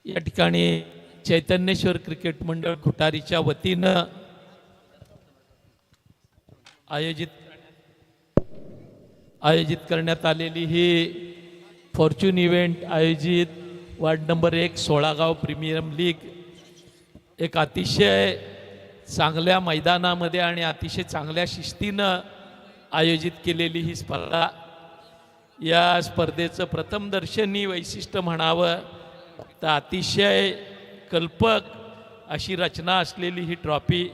या ठिकाणी चैतन्येश्वर क्रिकेट मंडळ खुटारीच्या वतीनं आयोजित करण्यात आलेली ही फॉर्च्यून इव्हेंट आयोजित वार्ड नंबर 1 सोळागाव प्रीमियर लीग एक अतिशय चांगल्या मैदानामध्ये आणि अतिशय चांगल्या शिस्तीनं आयोजित केलेली ही स्पर्धा। या स्पर्धेचं प्रथमदर्शनी वैशिष्ट्य म्हणावं तर अतिशय कल्पक अशी रचना असलेली ही ट्रॉफी,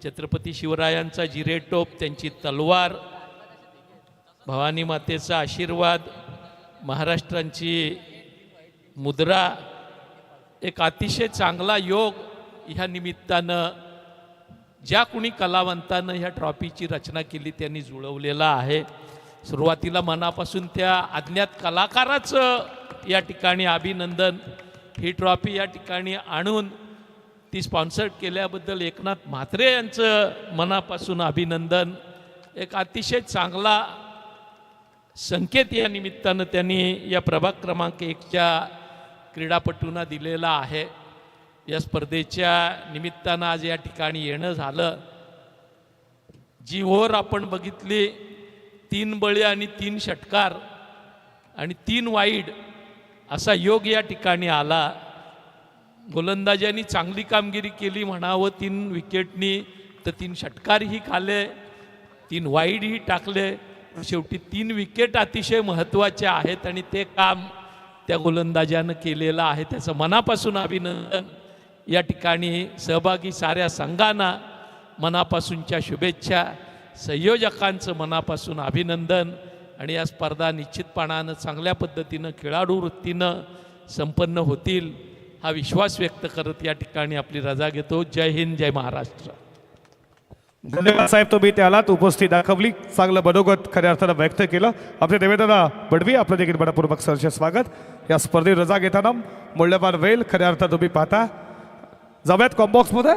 छत्रपती शिवरायांचा जिरेटोप, त्यांची तलवार, भवानी मातेचा आशीर्वाद, महाराष्ट्रांची मुद्रा, एक अतिशय चांगला योग ह्या निमित्तानं ज्या कुणी कलावंतानं ह्या ट्रॉफीची रचना केली त्यांनी जुळवलेला आहे। सुरुवातीला मनापासून त्या अज्ञात कलाकाराचं या ठिकाणी अभिनंदन। ही ट्रॉफी या ठिकाणी आणून ती स्पॉन्सर केल्याबद्दल एकनाथ म्हात्रे यांचं मनापासून अभिनंदन। एक अतिशय चांगला संकेत या निमित्तानं त्यांनी या प्रभाग क्रमांक 1च्या क्रीडापटूंना दिलेला आहे। या स्पर्धेच्या निमित्तानं आज या ठिकाणी येणं झालं। जी ओव्हर आपण बघितली, 3 बळी आणि 3 षटकार आणि 3 वाईड असा योग या ठिकाणी आला। गोलंदाजांनी चांगली कामगिरी केली म्हणावं, 3 विकेटनी तर 3 षटकारही खाल्ले, 3 वाईडही टाकले। शेवटी 3 विकेट अतिशय महत्त्वाचे आहेत आणि ते काम त्या गोलंदाजानं केलेलं आहे। त्याचं मनापासून अभिनंदन। या ठिकाणी सहभागी साऱ्या संघांना मनापासूनच्या शुभेच्छा, संयोजकांचं मनापासून अभिनंदन। आणि या स्पर्धा निश्चितपणानं चांगल्या पद्धतीनं खेळाडू वृत्तीनं संपन्न होतील हा विश्वास व्यक्त करत या ठिकाणी आपली रजा घेतो। जय हिंद, जय महाराष्ट्र। धन्यवाद साहेब, तुम्ही त्यालाच उपस्थित दाखवली, चांगलं मनोगत खऱ्या अर्थानं व्यक्त केलं। आपले देवेंद्र बडवी आपलं देखील मनपूर्वक सहर्ष स्वागत। या स्पर्धेत रजा घेताना मूल्यवान वेळ खऱ्या अर्थानं तुम्ही पाहता। जाऊयात कॉम्बॉक्समध्ये।